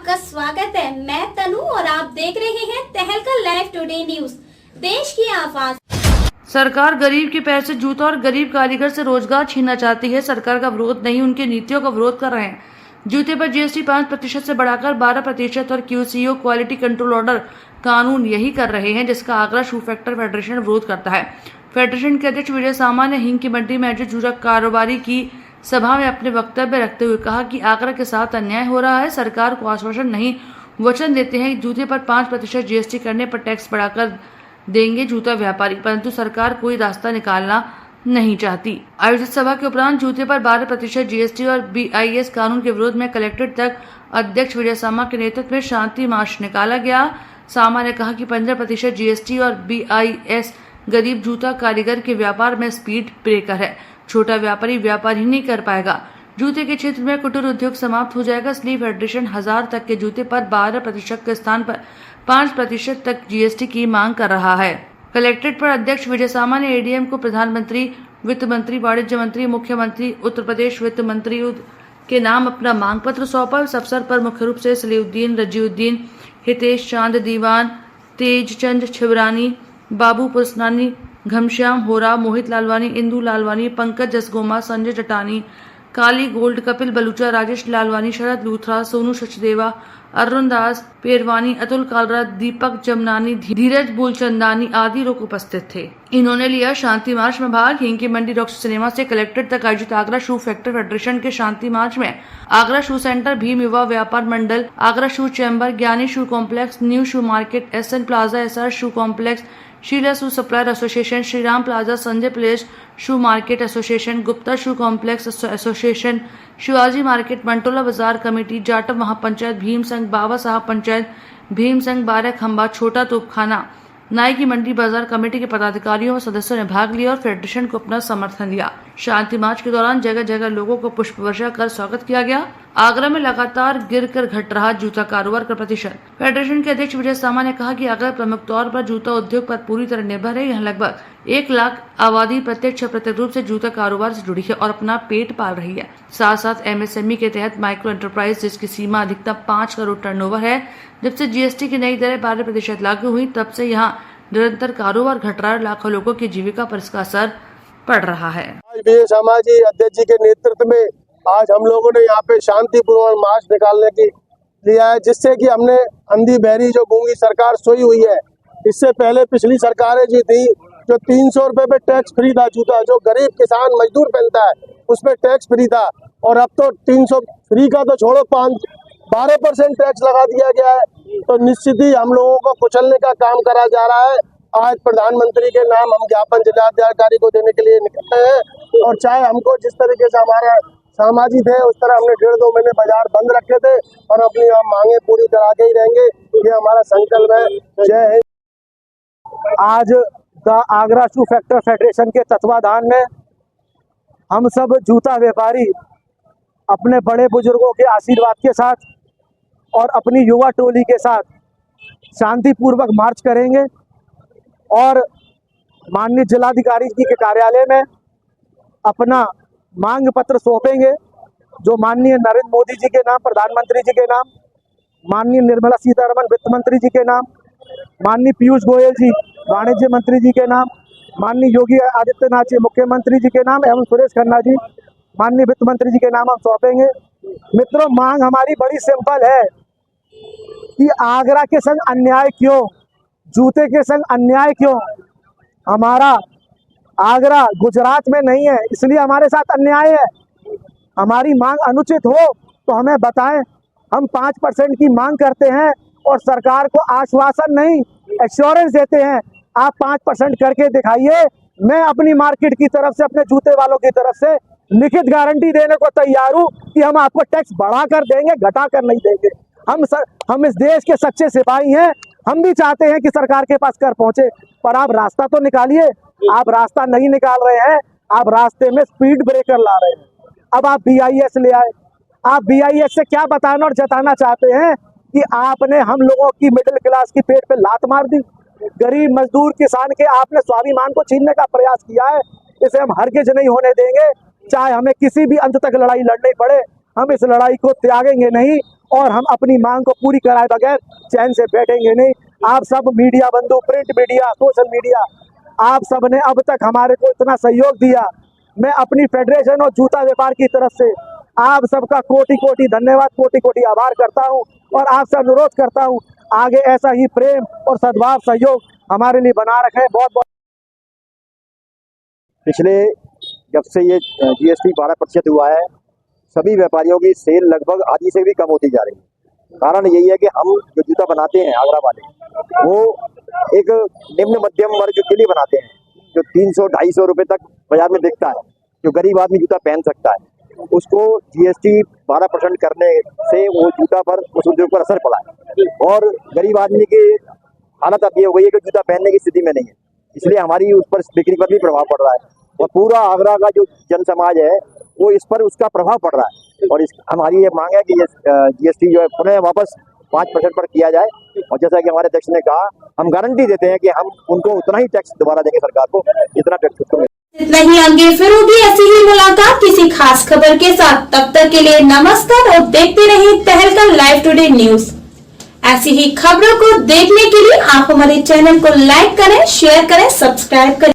आपका स्वागत है। मैं तनु और आप देख रहे हैं तहलका लाइव टुडे न्यूज, देश की आवाज। सरकार गरीब के पैर से जूता और गरीब कारीगर से रोजगार छीनना चाहती है। सरकार का विरोध नहीं, उनकी नीतियों का विरोध कर रहे हैं। जूते पर जीएसटी 5% से बढ़ाकर 12% और QCO क्वालिटी कंट्रोल ऑर्डर कानून यही कर रहे हैं, जिसका आगरा शू फैक्टर फेडरेशन विरोध करता है। फेडरेशन के अध्यक्ष विजय सामा ने हिंग की मंडी में आयोजित जूता कारोबारी की सभा में अपने वक्तव्य रखते हुए कहा कि आगरा के साथ अन्याय हो रहा है। सरकार को आश्वासन नहीं, वचन देते हैं कि जूते पर 5% GST करने पर टैक्स बढ़ाकर देंगे जूता व्यापारी, परंतु सरकार कोई रास्ता निकालना नहीं चाहती। आयोजित सभा के उपरांत जूते पर 12% GST और BIS कानून के विरोध में कलेक्ट्रेट तक अध्यक्ष विजय सामा के नेतृत्व में शांति मार्च निकाला गया। सामा ने कहा कि 15% GST और BIS गरीब जूता कारीगर के व्यापार में स्पीड ब्रेकर है। छोटा व्यापारी व्यापार ही नहीं कर पाएगा। जूते के क्षेत्र में कुटीर उद्योग समाप्त हो जाएगा, इसलिए फेडरेशन 1000 तक के जूते पर 12% के स्थान पर 5% तक GST की मांग कर रहा है। कलेक्ट्रेट पर अध्यक्ष विजय सामा ने ADM को प्रधानमंत्री, वित्त मंत्री, वाणिज्य मंत्री, मुख्यमंत्री, उत्तर प्रदेश वित्त मंत्री के नाम अपना मांग पत्र सौंपा। इस अवसर पर मुख्य रूप से सलीउद्दीन, रजीउद्दीन, हितेश चांद दीवान, तेजचंद छिबरानी, बाबू पुरसनानी, घमश्याम होरा, मोहित लालवानी, इंदू लालवानी, पंकज जसगोमा, संजय जटानी, काली गोल्ड, कपिल बलूचा, राजेश लालवानी, शरद लूथरा, सोनू सचदेवा, अरुण दास पेरवानी, अतुल कालरा, दीपक जमनानी, धीरज बुलचंदानी आदि लोग उपस्थित थे। इन्होंने लिया शांति मार्च में भाग। हिंग की मंडी रॉक्स सिनेमा से कलेक्ट्रेट तक आयोजित आगरा शू फैक्टर फेडरेशन के शांति मार्च में आगरा शू सेंटर, भीम युवा व्यापार मंडल, Agra shoe chamber, Gyani shoe complex, new shoe market, SN plaza, SR shoe complex, Sheela shoe supplier association, Shriram plaza, Sanjay place shoe market association, Gupta shoe complex association, Shivaji market, Mantola बाजार committee, Jatav महापंचायत, भीम संघ, बाबा साहब पंचायत, भीम संघ, 12 खंबा, छोटा तोपखाना, नाई की मंडी बाजार कमेटी के पदाधिकारियों और सदस्यों ने भाग लिया और फेडरेशन को अपना समर्थन दिया। शांति मार्च के दौरान जगह जगह लोगों को पुष्प वर्षा कर स्वागत किया गया। आगरा में लगातार गिरकर घट रहा जूता कारोबार का प्रतिशत। फेडरेशन के अध्यक्ष विजय सामा ने कहा कि आगरा प्रमुख तौर पर जूता उद्योग पर पूरी तरह निर्भर है। यहाँ लगभग 1 लाख आबादी प्रत्यक्ष अप्रत्यक्ष रूप से जूता कारोबार से जुड़ी है और अपना पेट पाल रही है। साथ साथ MSME के तहत माइक्रो एंटरप्राइज, जिसकी सीमा अधिकतम 5 करोड़ टर्नओवर है। जब से GST की नई दरें 12% लागू हुई, तब से यहाँ निरंतर कारोबार घट रहा है। लाखों लोगों की जीविका पर इसका असर पड़ रहा है। विजय सामा जी अध्यक्ष जी के नेतृत्व में आज हम लोगों ने यहाँ पे शांतिपूर्वक मार्च निकालने की लिया है, जिससे कि हमने अंधी बहरी जो गूंगी सरकार सोई हुई है, इससे पहले पिछली सरकारें जी थी जो 300 रुपए पे टैक्स फ्री था जूता, जो गरीब किसान मजदूर पहनता है उस पर टैक्स फ्री था, और अब तो 300 फ्री का तो छोड़ो 12% टैक्स लगा दिया गया है। तो निश्चित ही हम लोगों को कुचलने का काम करा जा रहा है। आज प्रधानमंत्री के नाम हम ज्ञापन जिलाधिकारी को देने के लिए निकलते हैं, और चाहे हमको जिस तरीके से हमारा सामाजिक थे उस तरह हमने 1.5-2 महीने बाजार बंद रखे थे और अपनी हम मांगे पूरी करा के ही रहेंगे। ये हमारा संकल्प है। जय हिंद। आज आगरा शू फैक्टर फेडरेशन के तत्वाधान में हम सब जूता व्यापारी अपने बड़े बुजुर्गों के आशीर्वाद के साथ और अपनी युवा टोली के साथ शांतिपूर्वक मार्च करेंगे और माननीय जिलाधिकारी जी के कार्यालय में अपना मांग पत्र सौंपेंगे, जो माननीय नरेंद्र मोदी जी के नाम, प्रधानमंत्री जी के नाम, माननीय निर्मला सीतारमण वित्त मंत्री जी के नाम, माननीय पीयूष गोयल जी वाणिज्य मंत्री जी के नाम, माननीय योगी आदित्यनाथ जी मुख्यमंत्री जी के नाम एवं सुरेश खन्ना जी माननीय वित्त मंत्री जी के नाम हम सौंपेंगे। मित्रों, मांग हमारी बड़ी सिंपल है कि आगरा के संग अन्याय क्यों, जूते के संग अन्याय क्यों। हमारा आगरा गुजरात में नहीं है, इसलिए हमारे साथ अन्याय है। हमारी मांग अनुचित हो तो हमें बताएं। हम 5% की मांग करते हैं और सरकार को आश्वासन नहीं, एश्योरेंस देते हैं। आप 5% करके दिखाइए। मैं अपनी मार्केट की तरफ से, अपने जूते वालों की तरफ से लिखित गारंटी देने को तैयार हूँ कि हम आपको टैक्स बढ़ा कर देंगे, घटा कर नहीं देंगे। हम इस देश के सच्चे सिपाही हैं। हम भी चाहते हैं कि सरकार के पास कर पहुंचे, पर आप रास्ता तो निकालिए। आप रास्ता नहीं निकाल रहे हैं, आप रास्ते में स्पीड ब्रेकर ला रहे हैं। अब आप BIS ले आए। आप BIS से क्या बताना और जताना चाहते हैं कि आपने हम लोगों की मिडिल क्लास की पेट पे लात मार दी। गरीब मजदूर किसान के आपने स्वाभिमान को छीनने का प्रयास किया है। इसे हम हरगिज नहीं होने देंगे, चाहे हमें किसी भी अंत तक लड़ाई लड़नी पड़े। हम इस लड़ाई को त्यागेंगे नहीं और हम अपनी मांग को पूरी कराए बगैर चैन से बैठेंगे नहीं। आप सब मीडिया बंधु, प्रिंट मीडिया, सोशल मीडिया, आप सब ने अब तक हमारे को इतना सहयोग दिया। मैं अपनी फेडरेशन और जूता व्यापार की तरफ से आप सबका कोटि कोटि धन्यवाद, कोटि कोटि आभार करता हूं और आपसे अनुरोध करता हूं आगे ऐसा ही प्रेम और सद्भाव सहयोग हमारे लिए बना रखें। बहुत बहुत पिछले जब से ये GST 12% हुआ है, सभी व्यापारियों की सेल लगभग आधी से भी कम होती जा रही है। कारण यही है कि हम जो जूता बनाते हैं आगरा वाले, वो एक निम्न मध्यम वर्ग के लिए बनाते हैं, जो 300-250 रुपए तक बाजार में बिकता है, जो गरीब आदमी जूता पहन सकता है। उसको GST 12% करने से वो जूता पर, उस उद्योग पर असर पड़ा है और गरीब आदमी की हालत अब ये हो गई है कि जूता पहनने की स्थिति में नहीं है। इसलिए हमारी उस पर बिक्री पर भी प्रभाव पड़ रहा है और पूरा आगरा का जो जन समाज है वो इस पर उसका प्रभाव पड़ रहा है। और हमारी ये मांग है कि ये GST जो है पुनः वापस 5% पर किया जाए। और जैसा कि हमारे अध्यक्ष ने कहा, हम गारंटी देते हैं कि हम उनको उतना ही टैक्स दोबारा देंगे सरकार को, जितना टैक्स उसको मिले। इतना ही, आगे फिर होगी ऐसी ही मुलाकात किसी खास खबर के साथ। तब तक के लिए नमस्कार और देखते रहिए तहलका लाइव टुडे न्यूज। ऐसी ही खबरों को देखने के लिए आप हमारे चैनल को लाइक करें, शेयर करें, सब्सक्राइब करें।